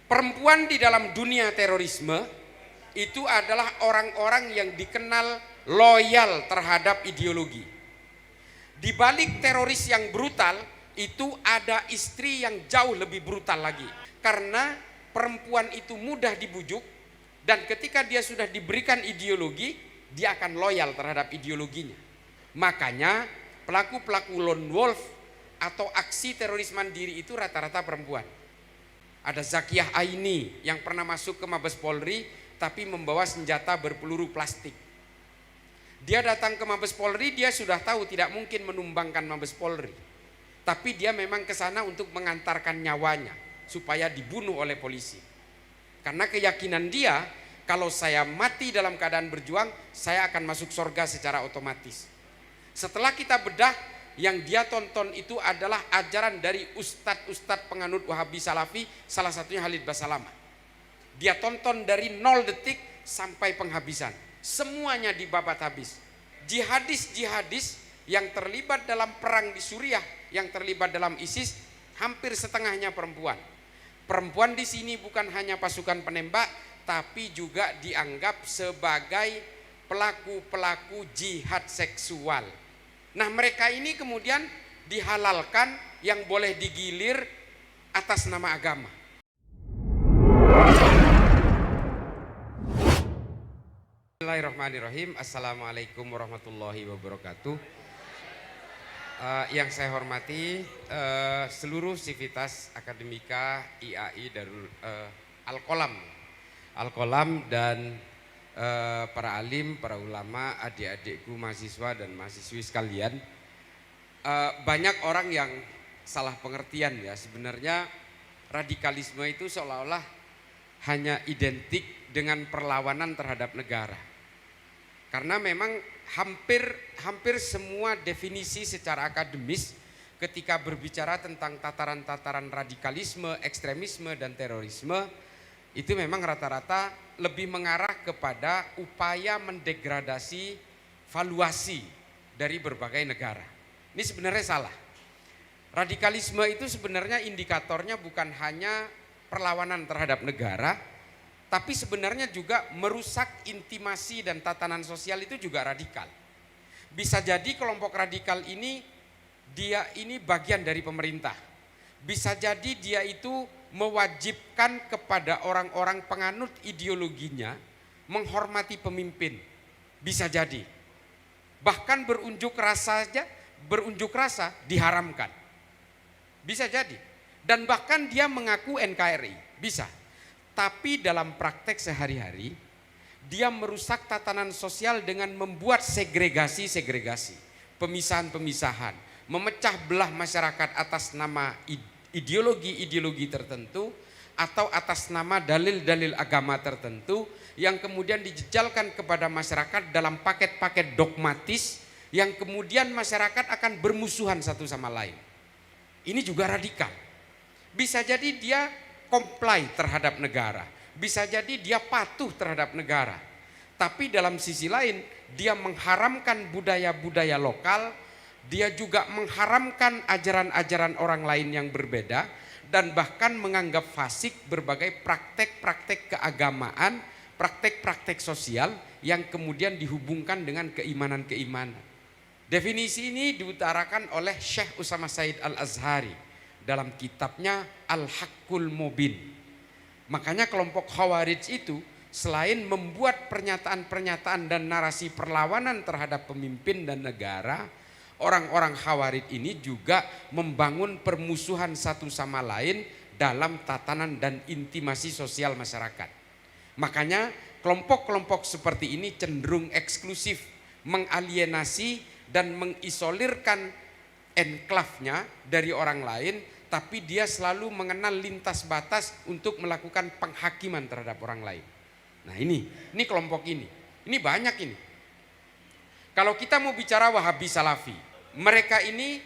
Perempuan di dalam dunia terorisme itu adalah orang-orang yang dikenal loyal terhadap ideologi. Di balik teroris yang brutal itu ada istri yang jauh lebih brutal lagi. Karena perempuan itu mudah dibujuk dan ketika dia sudah diberikan ideologi, dia akan loyal terhadap ideologinya. Makanya pelaku-pelaku lone wolf atau aksi teroris mandiri itu rata-rata perempuan. Ada Zakiyah Aini yang pernah masuk ke Mabes Polri tapi membawa senjata berpeluru plastik. Dia datang ke Mabes Polri, dia sudah tahu tidak mungkin menumbangkan Mabes Polri. Tapi dia memang ke sana untuk mengantarkan nyawanya supaya dibunuh oleh polisi. Karena keyakinan dia, kalau saya mati dalam keadaan berjuang, saya akan masuk surga secara otomatis. Setelah kita bedah, yang dia tonton itu adalah ajaran dari ustadz-ustadz penganut Wahabi Salafi, salah satunya Khalid Basalamah. Dia tonton dari 0 detik sampai penghabisan. Semuanya dibabat habis. Jihadis-jihadis yang terlibat dalam perang di Suriah, yang terlibat dalam ISIS, hampir setengahnya perempuan. Perempuan di sini bukan hanya pasukan penembak, tapi juga dianggap sebagai pelaku-pelaku jihad seksual. Nah, mereka ini kemudian dihalalkan yang boleh digilir atas nama agama. Bismillahirrahmanirrahim. Assalamualaikum warahmatullahi wabarakatuh. Yang saya hormati seluruh sivitas akademika IAI Darul Al-Qalam dan para alim, para ulama, adik-adikku mahasiswa dan mahasiswi sekalian. Banyak orang yang salah pengertian ya, sebenarnya radikalisme itu seolah-olah hanya identik dengan perlawanan terhadap negara. Karena memang hampir semua definisi secara akademis ketika berbicara tentang tataran-tataran radikalisme, ekstremisme dan terorisme itu memang rata-rata lebih mengarah kepada upaya mendegradasi valuasi dari berbagai negara. Ini sebenarnya salah. Radikalisme itu sebenarnya indikatornya bukan hanya perlawanan terhadap negara, tapi sebenarnya juga merusak intimasi dan tatanan sosial itu juga radikal. Bisa jadi kelompok radikal ini bagian dari pemerintah. Bisa jadi dia itu mewajibkan kepada orang-orang penganut ideologinya menghormati pemimpin. Bisa jadi. Bahkan berunjuk rasa diharamkan. Bisa jadi. Dan bahkan dia mengaku NKRI. Bisa. Tapi dalam praktek sehari-hari dia merusak tatanan sosial dengan membuat segregasi, pemisahan-pemisahan, memecah belah masyarakat atas nama ideologi tertentu atau atas nama dalil-dalil agama tertentu yang kemudian dijejalkan kepada masyarakat dalam paket-paket dogmatis yang kemudian masyarakat akan bermusuhan satu sama lain. Ini juga radikal. Bisa jadi dia comply terhadap negara, bisa jadi dia patuh terhadap negara, tapi dalam sisi lain dia mengharamkan budaya-budaya lokal. Dia juga mengharamkan ajaran-ajaran orang lain yang berbeda dan bahkan menganggap fasik berbagai praktek-praktek keagamaan, praktek-praktek sosial yang kemudian dihubungkan dengan keimanan-keimanan. Definisi ini diutarakan oleh Syekh Usama Said Al-Azhari dalam kitabnya Al-Haqqul Mubin. Makanya kelompok Khawarij itu selain membuat pernyataan-pernyataan dan narasi perlawanan terhadap pemimpin dan negara, orang-orang Khawarij ini juga membangun permusuhan satu sama lain dalam tatanan dan intimasi sosial masyarakat. Makanya kelompok-kelompok seperti ini cenderung eksklusif, mengalienasi dan mengisolirkan enklavnya dari orang lain, tapi dia selalu mengenal lintas batas untuk melakukan penghakiman terhadap orang lain. Nah ini kelompok ini banyak ini. Kalau kita mau bicara Wahabi Salafi, mereka ini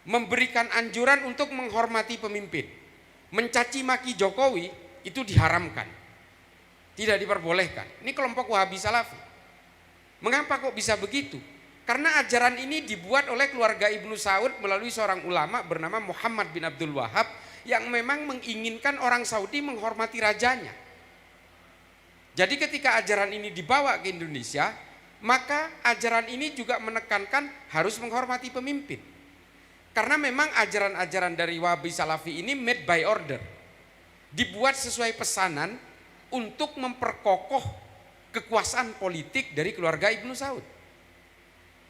memberikan anjuran untuk menghormati pemimpin. Mencaci maki Jokowi itu diharamkan, tidak diperbolehkan. Ini kelompok Wahabi Salafi. Mengapa kok bisa begitu? Karena ajaran ini dibuat oleh keluarga Ibnu Saud melalui seorang ulama bernama Muhammad bin Abdul Wahab yang memang menginginkan orang Saudi menghormati rajanya. Jadi ketika ajaran ini dibawa ke Indonesia, maka ajaran ini juga menekankan harus menghormati pemimpin. Karena memang ajaran-ajaran dari Wahabi Salafi ini made by order. Dibuat sesuai pesanan untuk memperkokoh kekuasaan politik dari keluarga Ibnu Saud.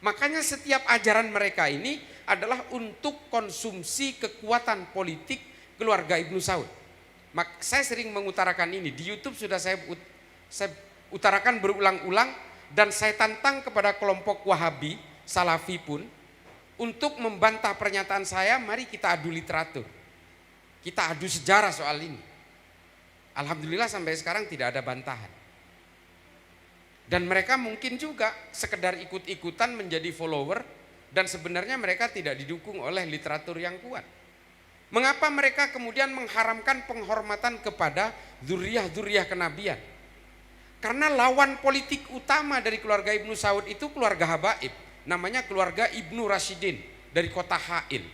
Makanya setiap ajaran mereka ini adalah untuk konsumsi kekuatan politik keluarga Ibnu Saud. Saya sering mengutarakan ini, di YouTube sudah saya utarakan berulang-ulang, dan saya tantang kepada kelompok Wahabi Salafi pun untuk membantah pernyataan saya. Mari kita adu literatur, kita adu sejarah soal ini. Alhamdulillah sampai sekarang tidak ada bantahan. Dan mereka mungkin juga sekedar ikut-ikutan menjadi follower, dan sebenarnya mereka tidak didukung oleh literatur yang kuat. Mengapa mereka kemudian mengharamkan penghormatan kepada dzurriyyah kenabian? Karena lawan politik utama dari keluarga Ibnu Saud itu keluarga habaib, namanya keluarga Ibnu Rashidin dari kota Ha'il.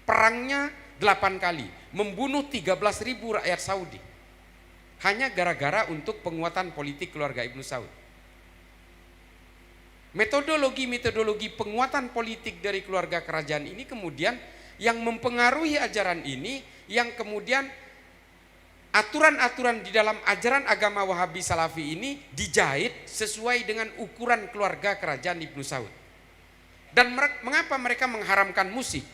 Perangnya 8 kali, membunuh 13.000 rakyat Saudi. Hanya gara-gara untuk penguatan politik keluarga Ibnu Saud. Metodologi penguatan politik dari keluarga kerajaan ini kemudian yang mempengaruhi ajaran ini, yang kemudian aturan-aturan di dalam ajaran agama Wahabi Salafi ini dijahit sesuai dengan ukuran keluarga kerajaan Ibnu Saud. Dan mengapa mereka mengharamkan musik?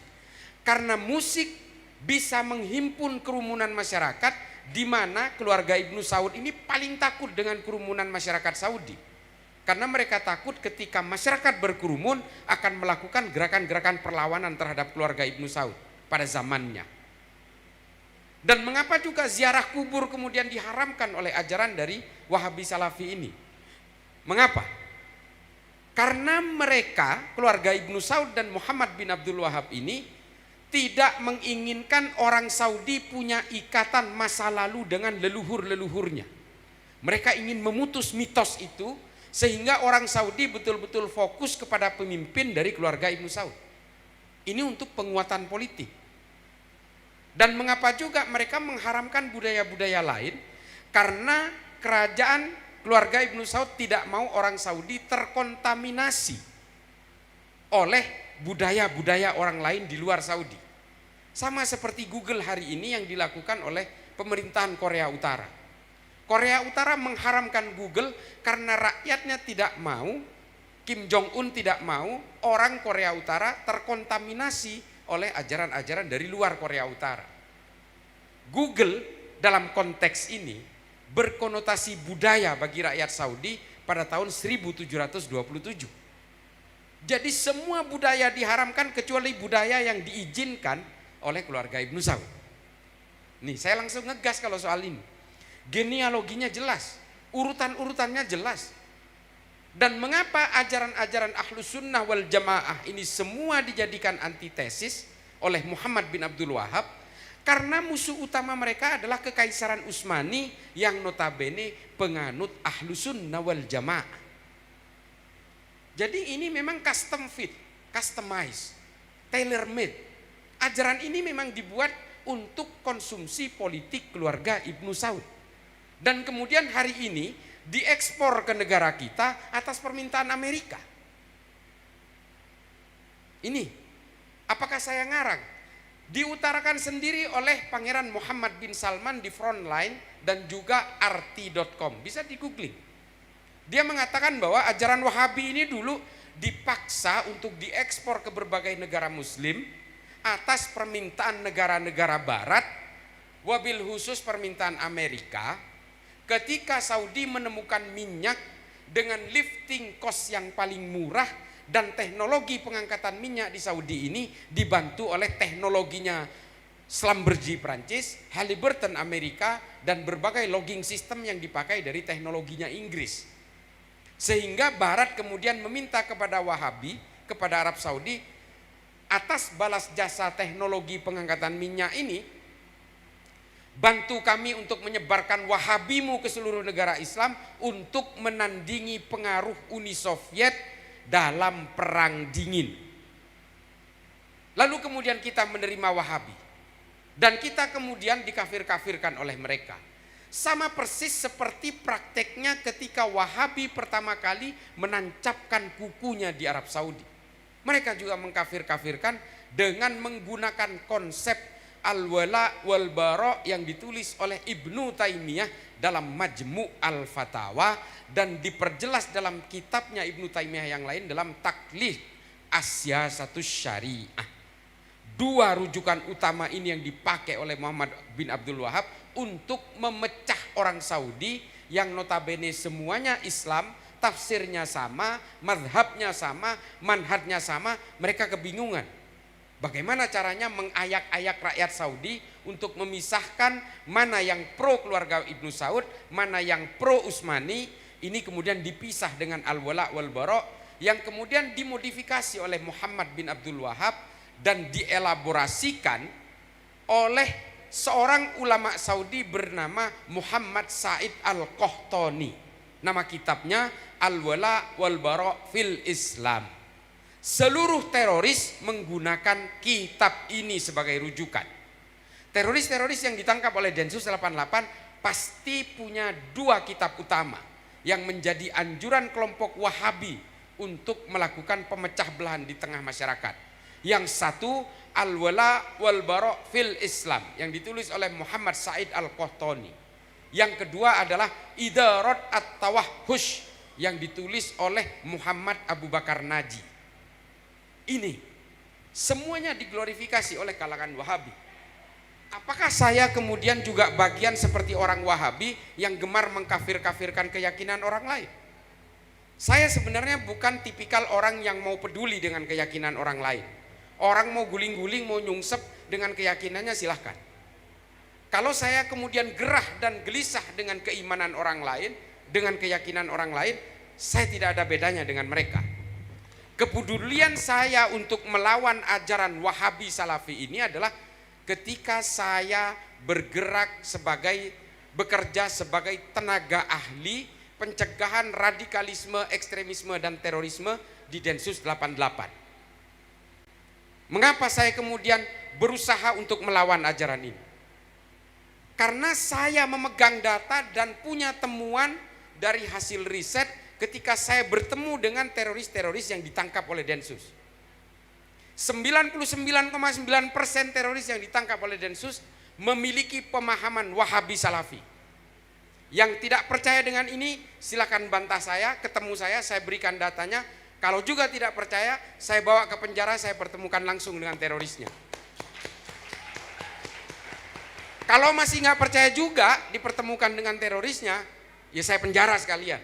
Karena musik bisa menghimpun kerumunan masyarakat, di mana keluarga Ibnu Saud ini paling takut dengan kerumunan masyarakat Saudi. Karena mereka takut ketika masyarakat berkerumun akan melakukan gerakan-gerakan perlawanan terhadap keluarga Ibnu Saud pada zamannya. Dan mengapa juga ziarah kubur kemudian diharamkan oleh ajaran dari Wahabi Salafi ini? Mengapa? Karena mereka, keluarga Ibnu Saud dan Muhammad bin Abdul Wahab ini tidak menginginkan orang Saudi punya ikatan masa lalu dengan leluhur-leluhurnya. Mereka ingin memutus mitos itu, sehingga orang Saudi betul-betul fokus kepada pemimpin dari keluarga Ibnu Saud. Ini untuk penguatan politik. Dan mengapa juga mereka mengharamkan budaya-budaya lain? Karena kerajaan keluarga Ibnu Saud tidak mau orang Saudi terkontaminasi oleh budaya-budaya orang lain di luar Saudi. Sama seperti Google hari ini yang dilakukan oleh pemerintahan Korea Utara. Korea Utara mengharamkan Google karena rakyatnya tidak mau, Kim Jong-un tidak mau orang Korea Utara terkontaminasi oleh ajaran-ajaran dari luar Korea Utara. Google dalam konteks ini berkonotasi budaya bagi rakyat Saudi pada tahun 1727. Jadi semua budaya diharamkan kecuali budaya yang diizinkan oleh keluarga Ibnu Saud. Nih saya langsung ngegas kalau soal ini. Genealoginya jelas, urutan-urutannya jelas. Dan mengapa ajaran-ajaran Ahlus Sunnah wal Jamaah ini semua dijadikan antitesis oleh Muhammad bin Abdul Wahab? Karena musuh utama mereka adalah Kekaisaran Utsmani yang notabene penganut Ahlus Sunnah wal Jamaah. Jadi ini memang custom fit, customized, tailor made. Ajaran ini memang dibuat untuk konsumsi politik keluarga Ibnu Saud. Dan kemudian hari ini diekspor ke negara kita atas permintaan Amerika. Ini, apakah saya ngarang? Diutarakan sendiri oleh Pangeran Muhammad bin Salman di Frontline dan juga RT.com. Bisa di googling. Dia mengatakan bahwa ajaran Wahabi ini dulu dipaksa untuk diekspor ke berbagai negara Muslim atas permintaan negara-negara Barat, wabil khusus permintaan Amerika. Ketika Saudi menemukan minyak dengan lifting cost yang paling murah, dan teknologi pengangkatan minyak di Saudi ini dibantu oleh teknologinya Schlumberger Prancis, Halliburton Amerika, dan berbagai logging system yang dipakai dari teknologinya Inggris. Sehingga Barat kemudian meminta kepada Wahabi, kepada Arab Saudi, atas balas jasa teknologi pengangkatan minyak ini, bantu kami untuk menyebarkan Wahabimu ke seluruh negara Islam untuk menandingi pengaruh Uni Soviet dalam perang dingin. Lalu kemudian kita menerima Wahabi. Dan kita kemudian dikafir-kafirkan oleh mereka. Sama persis seperti prakteknya ketika Wahabi pertama kali menancapkan kukunya di Arab Saudi. Mereka juga mengkafir-kafirkan dengan menggunakan konsep al-wala wal bara yang ditulis oleh Ibnu Taimiyah dalam Majmu' al-Fatawa dan diperjelas dalam kitabnya Ibnu Taimiyah yang lain dalam Taklih As-Siyasatus Syariah. Dua rujukan utama ini yang dipakai oleh Muhammad bin Abdul Wahab untuk memecah orang Saudi yang notabene semuanya Islam, tafsirnya sama, madhabnya sama, manhajnya sama. Mereka kebingungan bagaimana caranya mengayak-ayak rakyat Saudi untuk memisahkan mana yang pro keluarga Ibnu Saud, mana yang pro Utsmani. Ini kemudian dipisah dengan al-wala wal bara yang kemudian dimodifikasi oleh Muhammad bin Abdul Wahab dan dielaborasikan oleh seorang ulama Saudi bernama Muhammad Said Al-Qahtani. Nama kitabnya Al-Wala wal Bara fil Islam. Seluruh teroris menggunakan kitab ini sebagai rujukan. Teroris-teroris yang ditangkap oleh Densus 88 pasti punya dua kitab utama yang menjadi anjuran kelompok Wahabi untuk melakukan pemecah belahan di tengah masyarakat. Yang satu Al-Wala wal Bara fil Islam yang ditulis oleh Muhammad Said Al-Qahtani. Yang kedua adalah Idarat At-Tawahhush yang ditulis oleh Muhammad Abu Bakar Naji. Ini semuanya diglorifikasi oleh kalangan Wahabi. Apakah saya kemudian juga bagian seperti orang Wahabi yang gemar mengkafir-kafirkan keyakinan orang lain? Saya sebenarnya bukan tipikal orang yang mau peduli dengan keyakinan orang lain. Orang mau guling-guling, mau nyungsep dengan keyakinannya silahkan. Kalau saya kemudian gerah dan gelisah dengan keimanan orang lain, dengan keyakinan orang lain, saya tidak ada bedanya dengan mereka. Kepedulian saya untuk melawan ajaran Wahabi Salafi ini adalah ketika saya bekerja sebagai tenaga ahli pencegahan radikalisme, ekstremisme dan terorisme di Densus 88. Mengapa saya kemudian berusaha untuk melawan ajaran ini? Karena saya memegang data dan punya temuan dari hasil riset ketika saya bertemu dengan teroris-teroris yang ditangkap oleh Densus. 99,9% teroris yang ditangkap oleh Densus memiliki pemahaman Wahabi Salafi. Yang tidak percaya dengan ini silakan bantah saya, ketemu saya berikan datanya. Kalau juga tidak percaya, saya bawa ke penjara, saya pertemukan langsung dengan terorisnya. Kalau masih nggak percaya juga dipertemukan dengan terorisnya, ya saya penjara sekalian.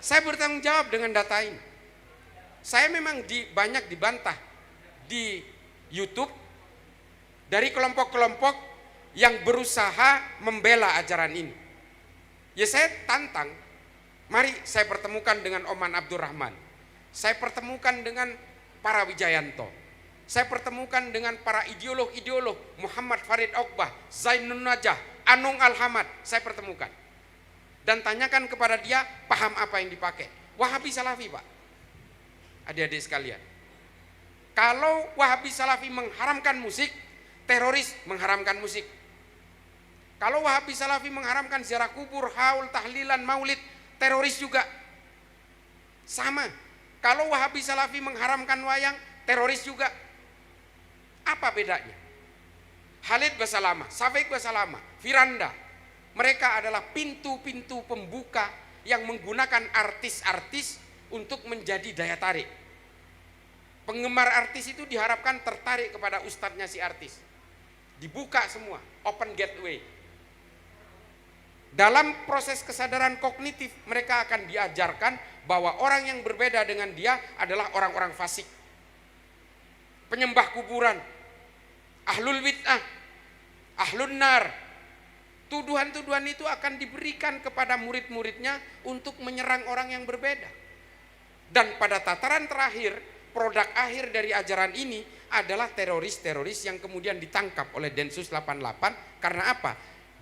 Saya bertanggung jawab dengan data ini. Saya memang banyak dibantah di YouTube dari kelompok-kelompok yang berusaha membela ajaran ini. Ya saya tantang. Mari saya pertemukan dengan Oman Abdurrahman. Saya pertemukan dengan para Wijayanto. Saya pertemukan dengan para ideolog-ideolog Muhammad Farid Oqbah, Zainun Najah, Anung Al-Hamad. Saya pertemukan. Dan tanyakan kepada dia paham apa yang dipakai. Wahabi Salafi, Pak. Adik-adik sekalian. Kalau Wahabi Salafi mengharamkan musik, teroris mengharamkan musik. Kalau Wahabi Salafi mengharamkan ziarah kubur, haul, tahlilan, maulid, teroris juga sama. Kalau Wahabi Salafi mengharamkan wayang, teroris juga. Apa bedanya? Khalid Basalamah, Safik Basalamah, Firanda, mereka adalah pintu-pintu pembuka yang menggunakan artis-artis untuk menjadi daya tarik. Penggemar artis itu diharapkan tertarik kepada ustadznya si artis. Dibuka semua, open gateway. Dalam proses kesadaran kognitif mereka akan diajarkan bahwa orang yang berbeda dengan dia adalah orang-orang fasik, penyembah kuburan, ahlul bid'ah, ahlun nar. Tuduhan-tuduhan itu akan diberikan kepada murid-muridnya untuk menyerang orang yang berbeda. Dan pada tataran terakhir, produk akhir dari ajaran ini adalah teroris-teroris yang kemudian ditangkap oleh Densus 88. Karena apa?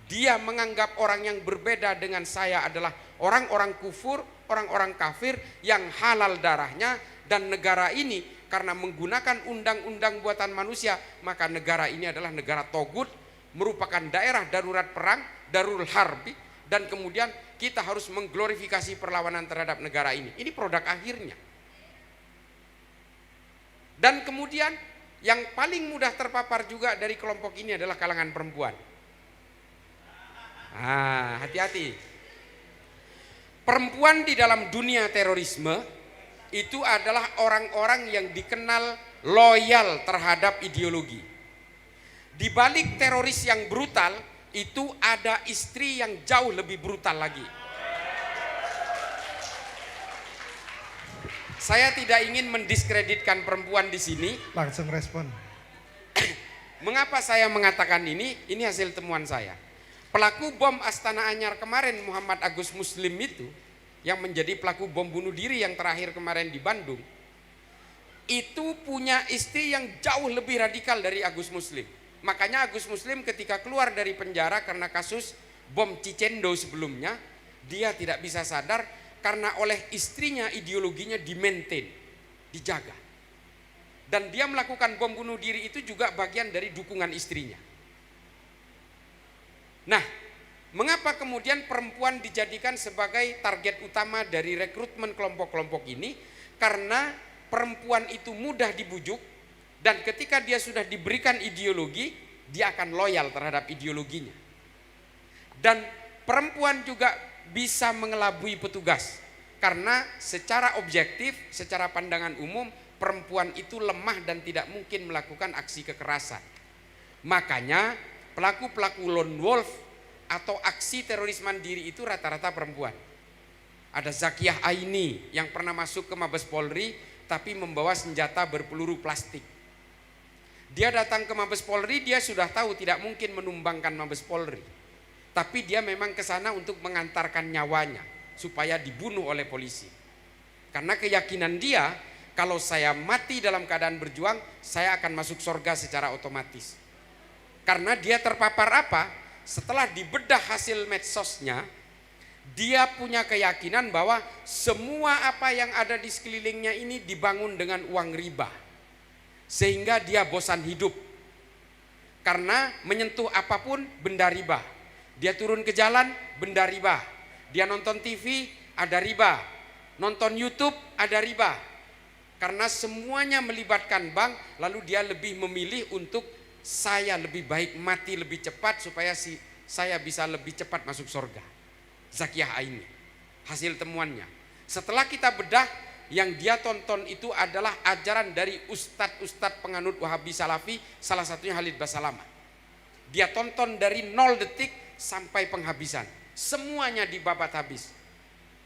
Dia menganggap orang yang berbeda dengan saya adalah orang-orang kufur, orang-orang kafir yang halal darahnya, dan negara ini karena menggunakan undang-undang buatan manusia, maka negara ini adalah negara togut, merupakan daerah darurat perang, darul harbi, dan kemudian kita harus mengglorifikasi perlawanan terhadap negara ini. Ini produk akhirnya. Dan kemudian yang paling mudah terpapar juga dari kelompok ini adalah kalangan perempuan. Hati-hati. Perempuan di dalam dunia terorisme itu adalah orang-orang yang dikenal loyal terhadap ideologi. Di balik teroris yang brutal itu ada istri yang jauh lebih brutal lagi. Saya tidak ingin mendiskreditkan perempuan di sini. Langsung respon. Mengapa saya mengatakan ini? Ini hasil temuan saya. Pelaku bom Astana Anyar kemarin, Muhammad Agus Muslim itu, yang menjadi pelaku bom bunuh diri yang terakhir kemarin di Bandung, itu punya istri yang jauh lebih radikal dari Agus Muslim. Makanya Agus Muslim ketika keluar dari penjara karena kasus bom Cicendo sebelumnya, dia tidak bisa sadar karena oleh istrinya ideologinya di-maintain, dijaga. Dan dia melakukan bom bunuh diri itu juga bagian dari dukungan istrinya. Nah, mengapa kemudian perempuan dijadikan sebagai target utama dari rekrutmen kelompok-kelompok ini? Karena perempuan itu mudah dibujuk, dan ketika dia sudah diberikan ideologi, dia akan loyal terhadap ideologinya. Dan perempuan juga bisa mengelabui petugas, karena secara objektif, secara pandangan umum, perempuan itu lemah dan tidak mungkin melakukan aksi kekerasan. Makanya pelaku-pelaku lone wolf atau aksi teroris mandiri itu rata-rata perempuan. Ada Zakiyah Aini yang pernah masuk ke Mabes Polri tapi membawa senjata berpeluru plastik. Dia datang ke Mabes Polri, dia sudah tahu tidak mungkin menumbangkan Mabes Polri. Tapi dia memang ke sana untuk mengantarkan nyawanya supaya dibunuh oleh polisi. Karena keyakinan dia, kalau saya mati dalam keadaan berjuang, saya akan masuk surga secara otomatis. Karena dia terpapar apa? Setelah dibedah hasil medsosnya, dia punya keyakinan bahwa semua apa yang ada di sekelilingnya ini dibangun dengan uang riba. Sehingga dia bosan hidup. Karena menyentuh apapun benda riba. Dia turun ke jalan, benda riba. Dia nonton TV, ada riba. Nonton YouTube, ada riba. Karena semuanya melibatkan bank, lalu dia lebih memilih untuk saya lebih baik mati lebih cepat supaya saya bisa lebih cepat masuk surga. Zakiyah Aini, hasil temuannya. Setelah kita bedah, yang dia tonton itu adalah ajaran dari ustadz-ustadz penganut Wahabi Salafi, salah satunya Khalid Basalamah. Dia tonton dari 0 detik sampai penghabisan, semuanya dibabat habis.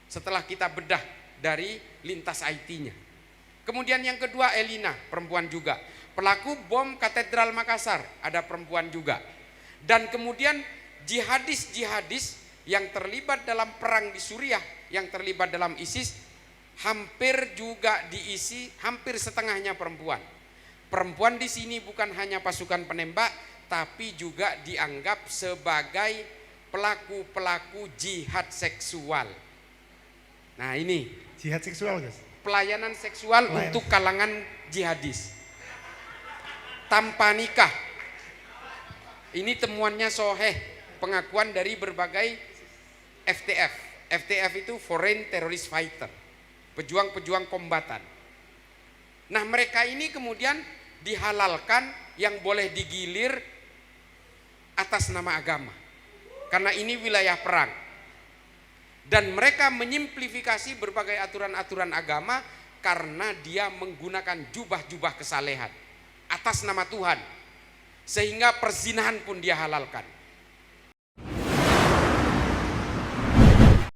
Setelah kita bedah dari lintas IT-nya. Kemudian yang kedua Elina, perempuan juga. Pelaku bom Katedral Makassar, ada perempuan juga. Dan kemudian jihadis-jihadis yang terlibat dalam perang di Suriah, yang terlibat dalam ISIS, hampir juga diisi, hampir setengahnya perempuan. Perempuan di sini bukan hanya pasukan penembak, tapi juga dianggap sebagai pelaku-pelaku jihad seksual. Nah ini Jihad seksual guys. Pelayanan seksual untuk kalangan jihadis tanpa nikah. Ini temuannya soheh, pengakuan dari berbagai FTF. FTF itu Foreign Terrorist Fighter, pejuang-pejuang kombatan. Nah mereka ini kemudian dihalalkan yang boleh digilir atas nama agama, karena ini wilayah perang. Dan mereka menyimplifikasi berbagai aturan-aturan agama karena dia menggunakan jubah-jubah kesalehan atas nama Tuhan, sehingga perzinahan pun dia halalkan.